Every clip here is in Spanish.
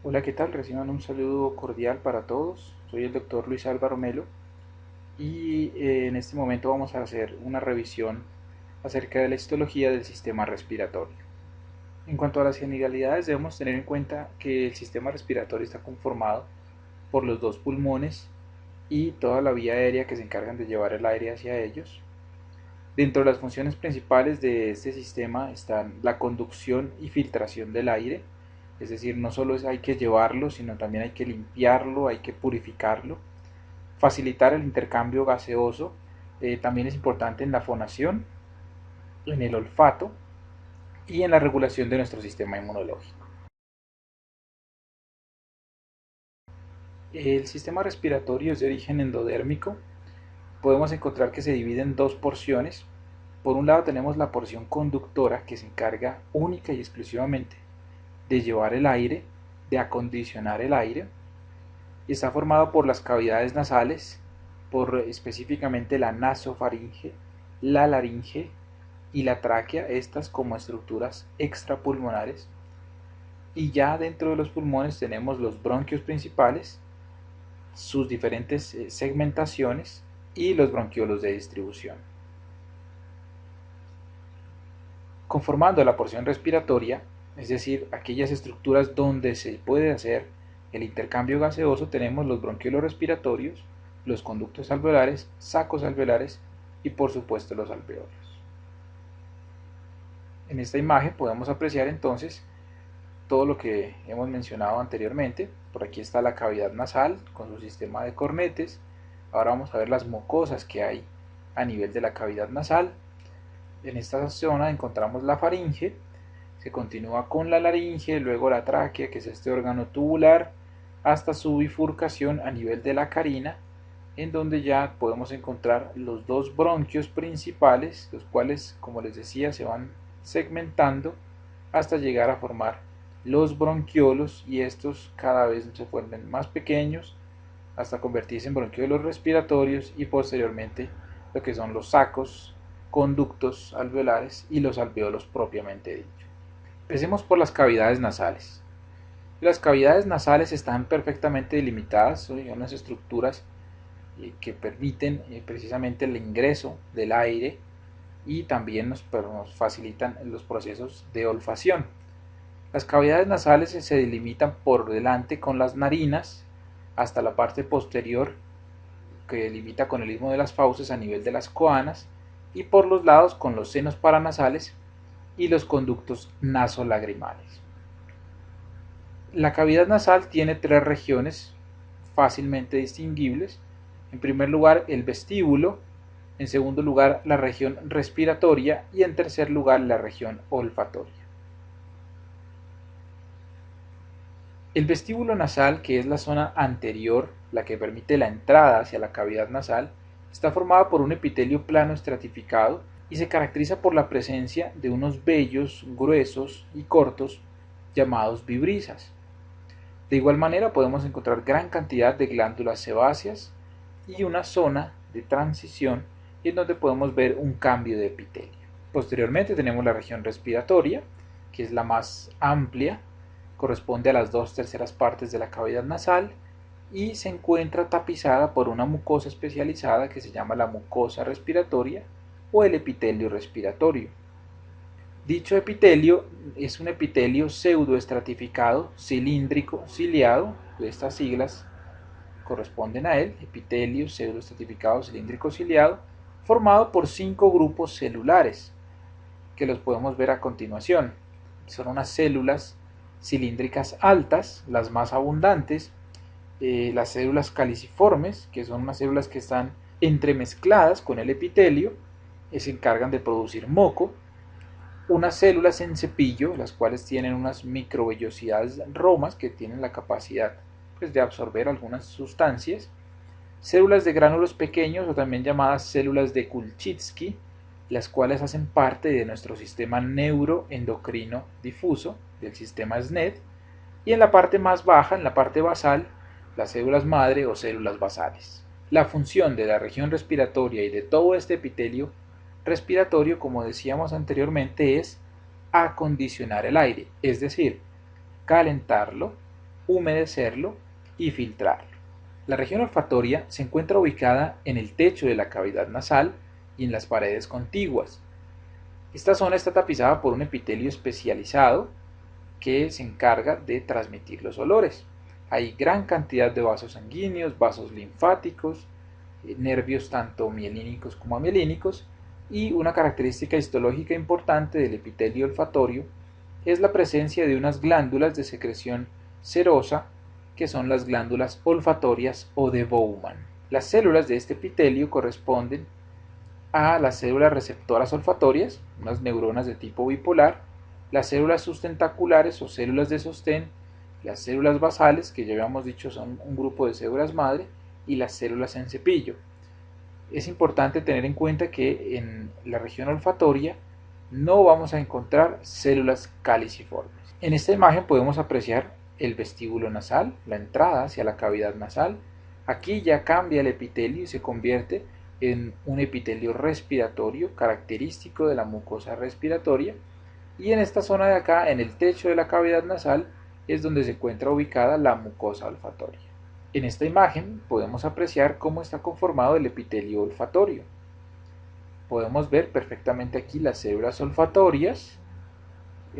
Hola, ¿qué tal? Reciban un saludo cordial para todos. Soy el doctor Luis Álvaro Melo y en este momento vamos a hacer una revisión acerca de la histología del sistema respiratorio. En cuanto a las generalidades, debemos tener en cuenta que el sistema respiratorio está conformado por los dos pulmones y toda la vía aérea que se encargan de llevar el aire hacia ellos. Dentro de las funciones principales de este sistema están la conducción y filtración del aire, es decir, no solo hay que llevarlo, sino también hay que limpiarlo, hay que purificarlo, facilitar el intercambio gaseoso, también es importante en la fonación, en el olfato y en la regulación de nuestro sistema inmunológico. El sistema respiratorio es de origen endodérmico. Podemos encontrar que se divide en dos porciones. Por un lado tenemos la porción conductora, que se encarga única y exclusivamente de llevar el aire, de acondicionar el aire, y está formado por las cavidades nasales, por específicamente la nasofaringe, la laringe y la tráquea, estas como estructuras extrapulmonares. Y ya dentro de los pulmones tenemos los bronquios principales, sus diferentes segmentaciones y los bronquiolos de distribución. Conformando la porción respiratoria, es decir, aquellas estructuras donde se puede hacer el intercambio gaseoso, tenemos los bronquiolos respiratorios, los conductos alveolares, sacos alveolares y por supuesto los alveolos. En esta imagen podemos apreciar entonces todo lo que hemos mencionado anteriormente. Por aquí está la cavidad nasal con su sistema de cornetes. Ahora vamos a ver las mucosas que hay a nivel de la cavidad nasal. En esta zona encontramos la faringe, se continúa con la laringe, luego la tráquea, que es este órgano tubular, hasta su bifurcación a nivel de la carina, en donde ya podemos encontrar los dos bronquios principales, los cuales, como les decía, se van segmentando hasta llegar a formar los bronquiolos, y estos cada vez se vuelven más pequeños hasta convertirse en bronquiolos respiratorios y posteriormente lo que son los sacos, conductos alveolares y los alveolos propiamente dicho. Empecemos por las cavidades nasales. Las cavidades nasales están perfectamente delimitadas, son unas estructuras que permiten precisamente el ingreso del aire y también nos facilitan los procesos de olfacción. Las cavidades nasales se delimitan por delante con las narinas hasta la parte posterior que delimita con el istmo de las fauces a nivel de las coanas, y por los lados con los senos paranasales y los conductos nasolagrimales. La cavidad nasal tiene tres regiones fácilmente distinguibles. En primer lugar, el vestíbulo, en segundo lugar, la región respiratoria y en tercer lugar, la región olfatoria. El vestíbulo nasal, que es la zona anterior, la que permite la entrada hacia la cavidad nasal, está formada por un epitelio plano estratificado y se caracteriza por la presencia de unos vellos gruesos y cortos llamados vibrisas. De igual manera podemos encontrar gran cantidad de glándulas sebáceas y una zona de transición en donde podemos ver un cambio de epitelio. Posteriormente tenemos la región respiratoria, que es la más amplia, corresponde a las 2/3 partes de la cavidad nasal y se encuentra tapizada por una mucosa especializada que se llama la mucosa respiratoria o el epitelio respiratorio. Dicho epitelio es un epitelio pseudoestratificado, cilíndrico, ciliado, estas siglas corresponden a él, epitelio pseudoestratificado, cilíndrico, ciliado, formado por 5 grupos celulares, que los podemos ver a continuación. Son unas células cilíndricas altas, las más abundantes, las células caliciformes, que son unas células que están entremezcladas con el epitelio, y se encargan de producir moco, unas células en cepillo, las cuales tienen unas microvellosidades romas que tienen la capacidad pues, de absorber algunas sustancias, células de gránulos pequeños o también llamadas células de Kulczycki, las cuales hacen parte de nuestro sistema neuroendocrino difuso, del sistema SNED, y en la parte más baja, en la parte basal, las células madre o células basales. La función de la región respiratoria y de todo este epitelio respiratorio, como decíamos anteriormente, es acondicionar el aire, es decir, calentarlo, humedecerlo y filtrarlo. La región olfatoria se encuentra ubicada en el techo de la cavidad nasal y en las paredes contiguas. Esta zona está tapizada por un epitelio especializado que se encarga de transmitir los olores. Hay gran cantidad de vasos sanguíneos, vasos linfáticos, nervios tanto mielínicos como amielínicos, y una característica histológica importante del epitelio olfatorio es la presencia de unas glándulas de secreción serosa que son las glándulas olfatorias o de Bowman. Las células de este epitelio corresponden a las células receptoras olfatorias, unas neuronas de tipo bipolar, las células sustentaculares o células de sostén, las células basales, que ya habíamos dicho son un grupo de células madre, y las células en cepillo. Es importante tener en cuenta que en la región olfatoria no vamos a encontrar células caliciformes. En esta imagen podemos apreciar el vestíbulo nasal, la entrada hacia la cavidad nasal. Aquí ya cambia el epitelio y se convierte en un epitelio respiratorio característico de la mucosa respiratoria, y en esta zona de acá, en el techo de la cavidad nasal, es donde se encuentra ubicada la mucosa olfatoria. En esta imagen podemos apreciar cómo está conformado el epitelio olfatorio. Podemos ver perfectamente aquí las células olfatorias,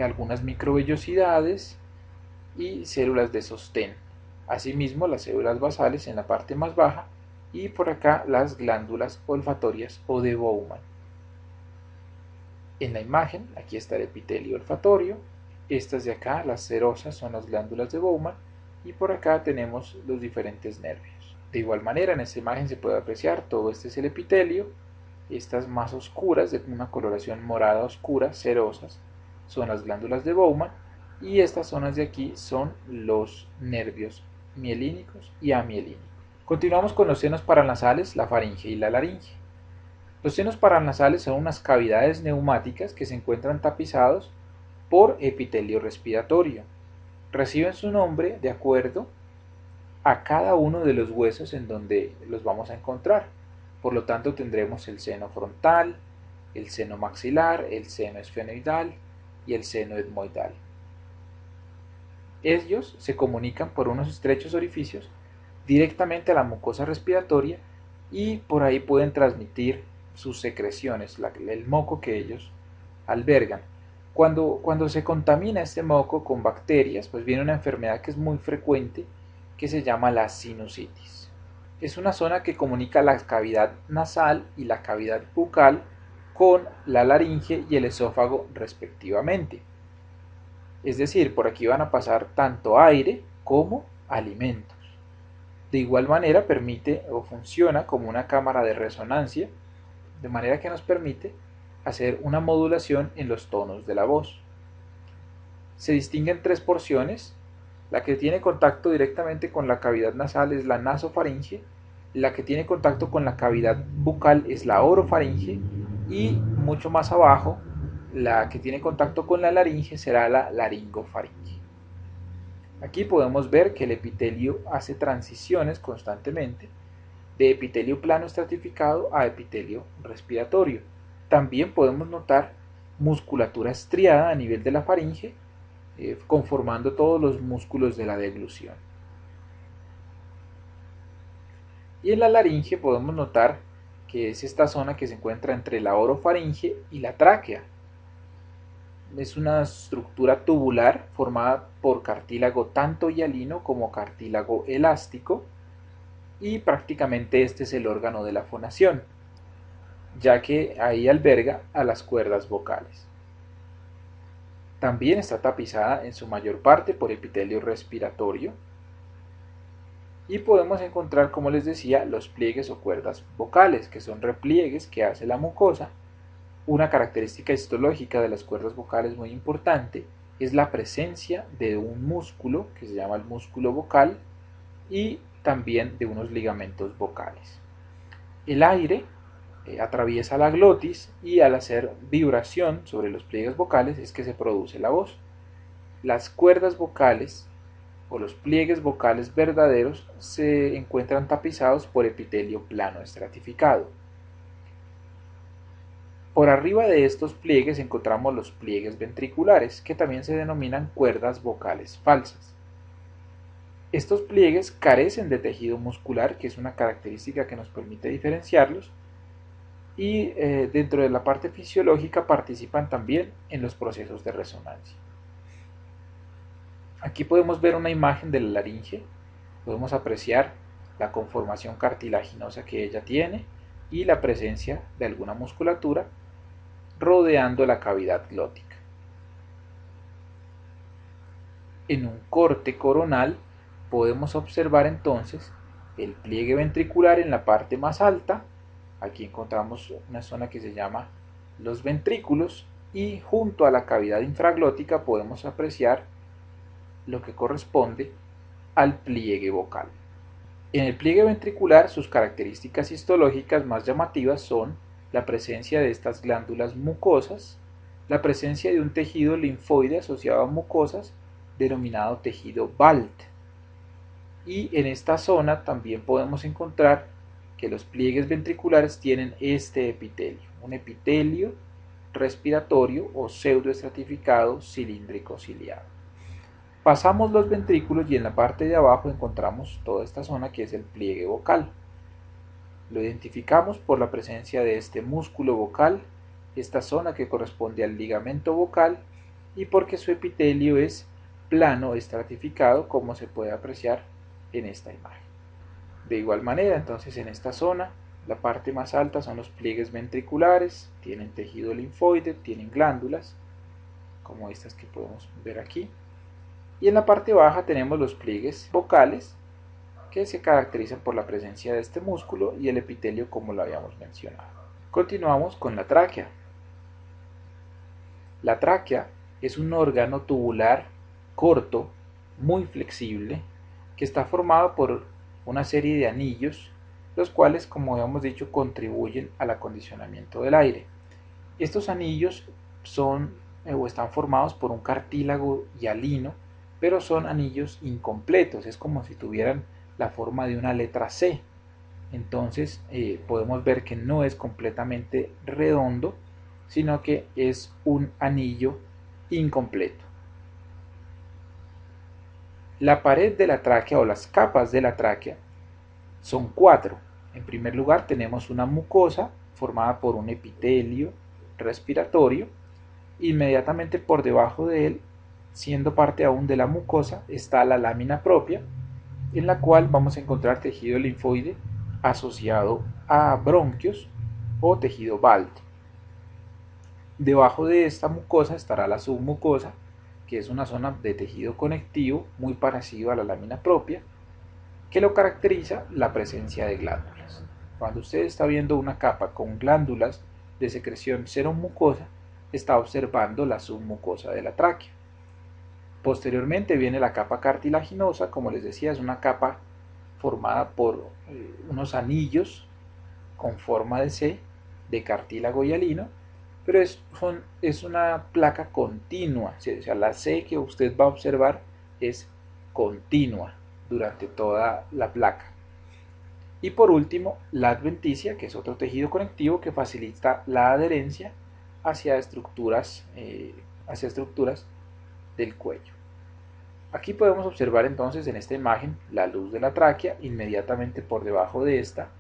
algunas microvellosidades y células de sostén. Asimismo, las células basales en la parte más baja y por acá las glándulas olfatorias o de Bowman. En la imagen, aquí está el epitelio olfatorio, estas de acá, las cerosas, son las glándulas de Bowman, y por acá tenemos los diferentes nervios. De igual manera, en esta imagen se puede apreciar todo este es el epitelio. Estas más oscuras, de una coloración morada oscura, cerosas, son las glándulas de Bowman, y estas zonas de aquí son los nervios mielínicos y amielínicos. Continuamos con los senos paranasales, la faringe y la laringe. Los senos paranasales son unas cavidades neumáticas que se encuentran tapizados por epitelio respiratorio. Reciben su nombre de acuerdo a cada uno de los huesos en donde los vamos a encontrar. Por lo tanto, tendremos el seno frontal, el seno maxilar, el seno esfenoidal y el seno etmoidal. Ellos se comunican por unos estrechos orificios directamente a la mucosa respiratoria y por ahí pueden transmitir sus secreciones, el moco que ellos albergan. Cuando se contamina este moco con bacterias, pues viene una enfermedad que es muy frecuente, que se llama la sinusitis. Es una zona que comunica la cavidad nasal y la cavidad bucal con la laringe y el esófago respectivamente. Es decir, por aquí van a pasar tanto aire como alimentos. De igual manera permite o funciona como una cámara de resonancia, de manera que nos permite hacer una modulación en los tonos de la voz. Se distinguen tres porciones. La que tiene contacto directamente con la cavidad nasal es la nasofaringe, la que tiene contacto con la cavidad bucal es la orofaringe, y mucho más abajo la que tiene contacto con la laringe será la laringofaringe. Aquí podemos ver que el epitelio hace transiciones constantemente de epitelio plano estratificado a epitelio respiratorio. También podemos notar musculatura estriada a nivel de la faringe, conformando todos los músculos de la deglución. Y en la laringe podemos notar que es esta zona que se encuentra entre la orofaringe y la tráquea. Es una estructura tubular formada por cartílago tanto hialino como cartílago elástico, y prácticamente este es el órgano de la fonación, ya que ahí alberga a las cuerdas vocales. También está tapizada en su mayor parte por epitelio respiratorio, y podemos encontrar, como les decía, los pliegues o cuerdas vocales, que son repliegues que hace la mucosa. Una característica histológica de las cuerdas vocales muy importante es la presencia de un músculo que se llama el músculo vocal y también de unos ligamentos vocales. El aire atraviesa la glotis y al hacer vibración sobre los pliegues vocales es que se produce la voz. Las cuerdas vocales o los pliegues vocales verdaderos se encuentran tapizados por epitelio plano estratificado. Por arriba de estos pliegues encontramos los pliegues ventriculares, que también se denominan cuerdas vocales falsas. Estos pliegues carecen de tejido muscular, que es una característica que nos permite diferenciarlos, y dentro de la parte fisiológica participan también en los procesos de resonancia. Aquí podemos ver una imagen de la laringe, podemos apreciar la conformación cartilaginosa que ella tiene y la presencia de alguna musculatura rodeando la cavidad glótica. En un corte coronal podemos observar entonces el pliegue ventricular en la parte más alta. Aquí encontramos una zona que se llama los ventrículos y junto a la cavidad infraglótica podemos apreciar lo que corresponde al pliegue vocal. En el pliegue ventricular sus características histológicas más llamativas son la presencia de estas glándulas mucosas, la presencia de un tejido linfoide asociado a mucosas denominado tejido Wald. Y en esta zona también podemos encontrar que los pliegues ventriculares tienen este epitelio, un epitelio respiratorio o pseudoestratificado cilíndrico ciliado. Pasamos los ventrículos y en la parte de abajo encontramos toda esta zona que es el pliegue vocal. Lo identificamos por la presencia de este músculo vocal, esta zona que corresponde al ligamento vocal y porque su epitelio es plano estratificado, como se puede apreciar en esta imagen. De igual manera, entonces en esta zona, la parte más alta son los pliegues ventriculares, tienen tejido linfoide, tienen glándulas, como estas que podemos ver aquí. Y en la parte baja tenemos los pliegues vocales, que se caracterizan por la presencia de este músculo y el epitelio como lo habíamos mencionado. Continuamos con la tráquea. La tráquea es un órgano tubular corto, muy flexible, que está formado por una serie de anillos, los cuales, como habíamos dicho, contribuyen al acondicionamiento del aire. Estos anillos son o están formados por un cartílago hialino, pero son anillos incompletos, es como si tuvieran la forma de una letra C. Entonces podemos ver que no es completamente redondo, sino que es un anillo incompleto. La pared de la tráquea o las capas de la tráquea son 4. En primer lugar tenemos una mucosa formada por un epitelio respiratorio. Inmediatamente por debajo de él, siendo parte aún de la mucosa, está la lámina propia, en la cual vamos a encontrar tejido linfoide asociado a bronquios o tejido Wald. Debajo de esta mucosa estará la submucosa, que es una zona de tejido conectivo muy parecido a la lámina propia, que lo caracteriza la presencia de glándulas. Cuando usted está viendo una capa con glándulas de secreción seromucosa, está observando la submucosa de la tráquea. Posteriormente viene la capa cartilaginosa, como les decía, es una capa formada por unos anillos con forma de C, de cartílago hialino, pero es una placa continua, o sea, la C que usted va a observar es continua durante toda la placa. Y por último, la adventicia, que es otro tejido conectivo que facilita la adherencia hacia estructuras del cuello. Aquí podemos observar entonces en esta imagen la luz de la tráquea, inmediatamente por debajo de esta,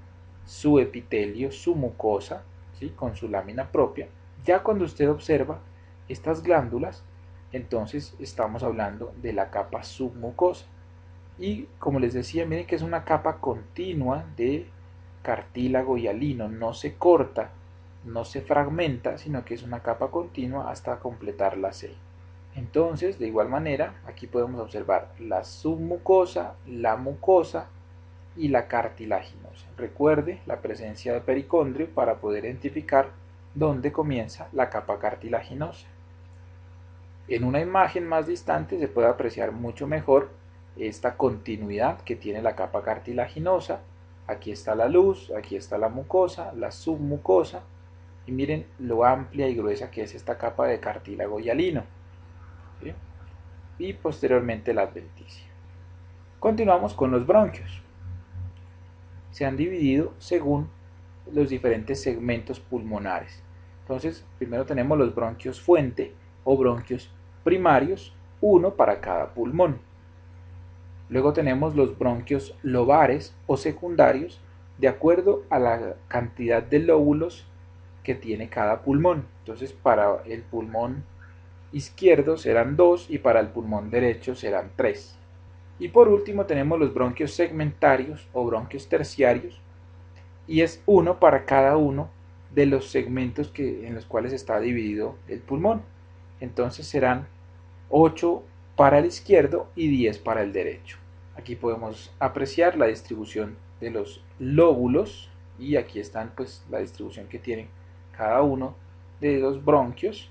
su epitelio, su mucosa, ¿sí?, con su lámina propia. Ya cuando usted observa estas glándulas, entonces estamos hablando de la capa submucosa. Y como les decía, miren que es una capa continua de cartílago hialino, no se corta, no se fragmenta, sino que es una capa continua hasta completar la C. Entonces, de igual manera, aquí podemos observar la submucosa, la mucosa y la cartilaginosa. Recuerde la presencia de pericondrio para poder identificar dónde comienza la capa cartilaginosa. En una imagen más distante se puede apreciar mucho mejor esta continuidad que tiene la capa cartilaginosa. Aquí está la luz, aquí está la mucosa, la submucosa, y miren lo amplia y gruesa que es esta capa de cartílago hialino, ¿sí?, y posteriormente la adventicia. Continuamos con los bronquios. Se han dividido según los diferentes segmentos pulmonares. Entonces, primero tenemos los bronquios fuente o bronquios primarios, uno para cada pulmón. Luego tenemos los bronquios lobares o secundarios, de acuerdo a la cantidad de lóbulos que tiene cada pulmón. Entonces, para el pulmón izquierdo serán 2 y para el pulmón derecho serán 3. Y por último tenemos los bronquios segmentarios o bronquios terciarios, y es uno para cada uno de los segmentos en los cuales está dividido el pulmón. Entonces serán 8 para el izquierdo y 10 para el derecho. Aquí podemos apreciar la distribución de los lóbulos y aquí están pues la distribución que tienen cada uno de los bronquios,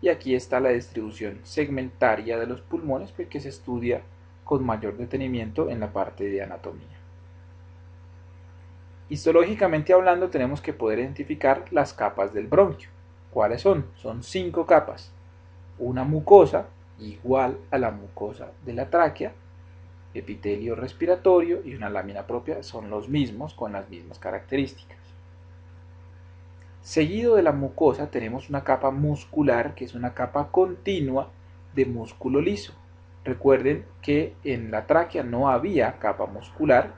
y aquí está la distribución segmentaria de los pulmones, que se estudia con mayor detenimiento en la parte de anatomía. Histológicamente hablando, tenemos que poder identificar las capas del bronquio. ¿Cuáles son? Son 5 capas. Una mucosa igual a la mucosa de la tráquea, epitelio respiratorio y una lámina propia son los mismos con las mismas características. Seguido de la mucosa tenemos una capa muscular, que es una capa continua de músculo liso. Recuerden que en la tráquea no había capa muscular,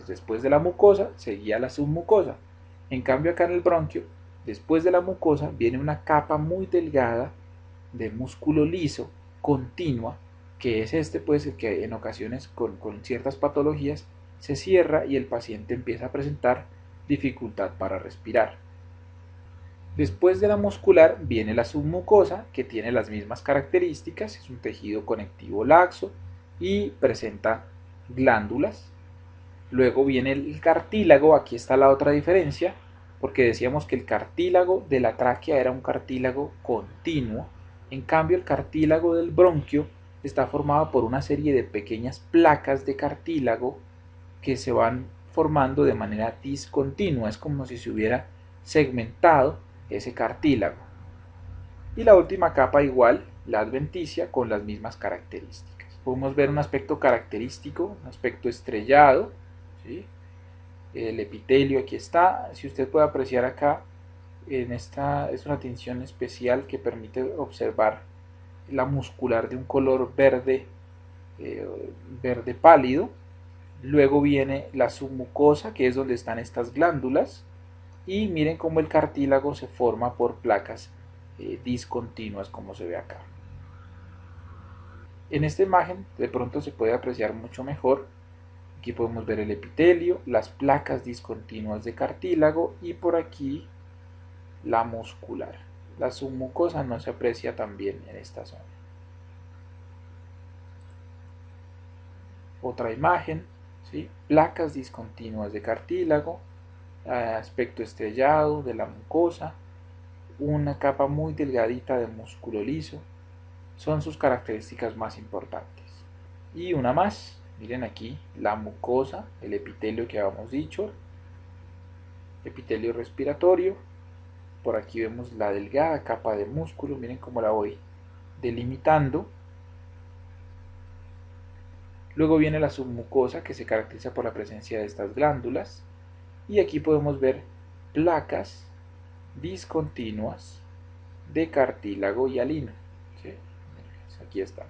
después de la mucosa seguía la submucosa. En cambio acá en el bronquio, después de la mucosa viene una capa muy delgada de músculo liso, continua, que es pues el que en ocasiones con ciertas patologías se cierra y el paciente empieza a presentar dificultad para respirar. Después de la muscular viene la submucosa, que tiene las mismas características, es un tejido conectivo laxo y presenta glándulas. Luego viene el cartílago, aquí está la otra diferencia, porque decíamos que el cartílago de la tráquea era un cartílago continuo, en cambio el cartílago del bronquio está formado por una serie de pequeñas placas de cartílago que se van formando de manera discontinua, es como si se hubiera segmentado ese cartílago. Y la última capa igual, la adventicia, con las mismas características. Podemos ver un aspecto característico, un aspecto estrellado, ¿sí? El epitelio aquí está, si usted puede apreciar acá, en esta es una tinción especial que permite observar la muscular de un color verde, verde pálido. Luego viene la submucosa, que es donde están estas glándulas, y miren cómo el cartílago se forma por placas discontinuas, como se ve acá. En esta imagen de pronto se puede apreciar mucho mejor. Aquí podemos ver el epitelio, las placas discontinuas de cartílago y por aquí la muscular. La submucosa no se aprecia tan bien en esta zona. Otra imagen, ¿sí? Placas discontinuas de cartílago, aspecto estrellado de la mucosa, una capa muy delgadita de músculo liso, son sus características más importantes. Y una más, miren aquí la mucosa, el epitelio que habíamos dicho, epitelio respiratorio, por aquí vemos la delgada capa de músculo, miren cómo la voy delimitando. Luego viene la submucosa, que se caracteriza por la presencia de estas glándulas, y aquí podemos ver placas discontinuas de cartílago y hialino, ¿sí? Aquí están.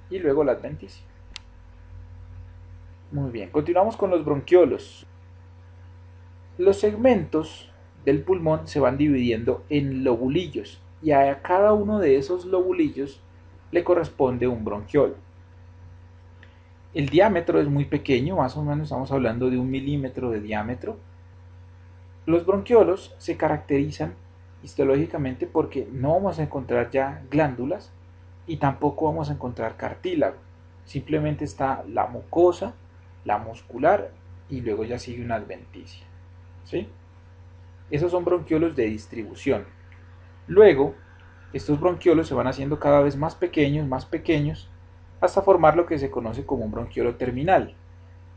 Y luego la adventicia. Muy bien, continuamos con los bronquiolos. Los segmentos del pulmón se van dividiendo en lobulillos y a cada uno de esos lobulillos le corresponde un bronquiolo. El diámetro es muy pequeño, más o menos estamos hablando de 1 milímetro de diámetro. Los bronquiolos se caracterizan histológicamente porque no vamos a encontrar ya glándulas y tampoco vamos a encontrar cartílago. Simplemente está la mucosa, la muscular y luego ya sigue una adventicia, ¿sí? Esos son bronquiolos de distribución. Luego, estos bronquiolos se van haciendo cada vez más pequeños, hasta formar lo que se conoce como un bronquiolo terminal,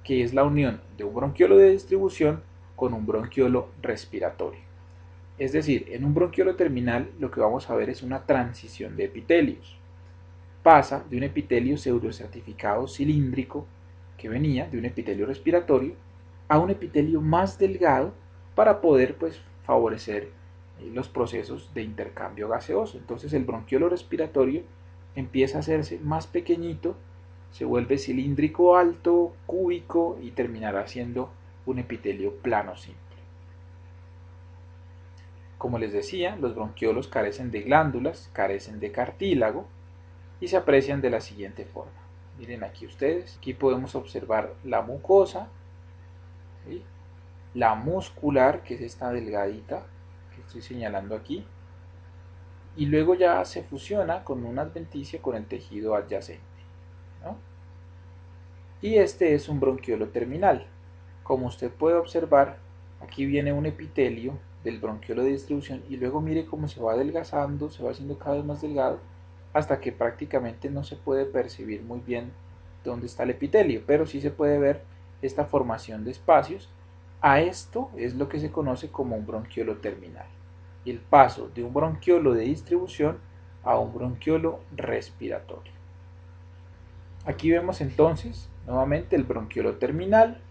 que es la unión de un bronquiolo de distribución con un bronquiolo respiratorio. Es decir, en un bronquiolo terminal lo que vamos a ver es una transición de epitelios. Pasa de un epitelio pseudoestratificado cilíndrico que venía de un epitelio respiratorio a un epitelio más delgado para poder pues favorecer los procesos de intercambio gaseoso. Entonces el bronquiolo respiratorio empieza a hacerse más pequeñito, se vuelve cilíndrico alto, cúbico y terminará siendo un epitelio plano simple. Como les decía, los bronquiolos carecen de glándulas, carecen de cartílago y se aprecian de la siguiente forma. Miren aquí ustedes, aquí podemos observar la mucosa, ¿sí? La muscular, que es esta delgadita que estoy señalando aquí, y luego ya se fusiona con una adventicia con el tejido adyacente, ¿no? Y este es un bronquiolo terminal. Como usted puede observar, aquí viene un epitelio del bronquiolo de distribución y luego mire cómo se va adelgazando, se va haciendo cada vez más delgado hasta que prácticamente no se puede percibir muy bien dónde está el epitelio, pero sí se puede ver esta formación de espacios. A esto es lo que se conoce como un bronquiolo terminal. El paso de un bronquiolo de distribución a un bronquiolo respiratorio. Aquí vemos entonces nuevamente el bronquiolo terminal,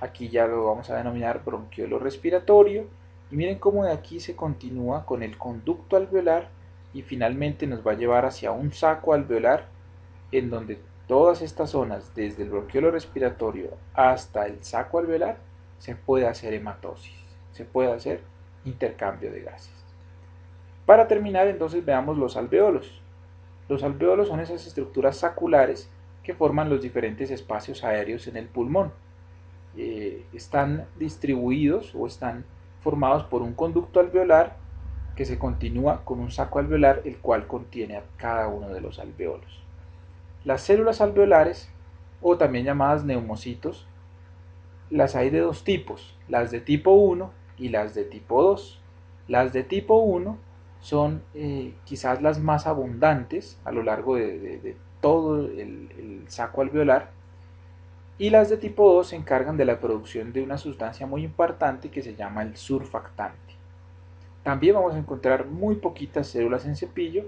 aquí ya lo vamos a denominar bronquiolo respiratorio, y miren cómo de aquí se continúa con el conducto alveolar y finalmente nos va a llevar hacia un saco alveolar en donde todas estas zonas, desde el bronquiolo respiratorio hasta el saco alveolar, se puede hacer hematosis, se puede hacer intercambio de gases. Para terminar, entonces veamos los alveolos. Los alveolos son esas estructuras saculares que forman los diferentes espacios aéreos en el pulmón. Están distribuidos o están formados por un conducto alveolar que se continúa con un saco alveolar, el cual contiene a cada uno de los alveolos. Las células alveolares, o también llamadas neumocitos, las hay de dos tipos, las de tipo 1 y las de tipo 2. Las de tipo 1 son quizás las más abundantes a lo largo de todo el saco alveolar, y las de tipo 2 se encargan de la producción de una sustancia muy importante que se llama el surfactante. También vamos a encontrar muy poquitas células en cepillo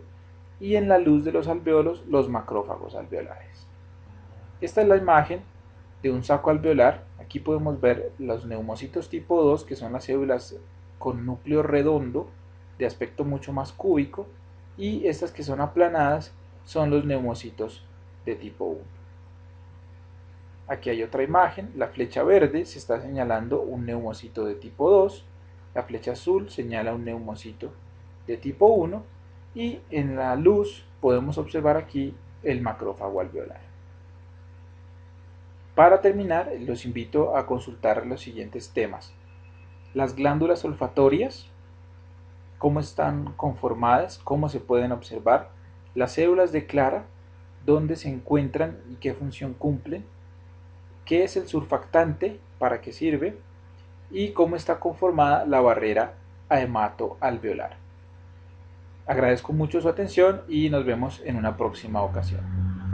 y en la luz de los alveolos los macrófagos alveolares. Esta es la imagen de un saco alveolar. Aquí podemos ver los neumocitos tipo 2, que son las células con núcleo redondo de aspecto mucho más cúbico, y estas que son aplanadas son los neumocitos de tipo 1. Aquí hay otra imagen, la flecha verde se está señalando un neumocito de tipo 2, la flecha azul señala un neumocito de tipo 1 y en la luz podemos observar aquí el macrófago alveolar. Para terminar, los invito a consultar los siguientes temas. Las glándulas olfatorias, cómo están conformadas, cómo se pueden observar, las células de Clara, dónde se encuentran y qué función cumplen, qué es el surfactante, para qué sirve, y cómo está conformada la barrera hematoalveolar. Agradezco mucho su atención y nos vemos en una próxima ocasión.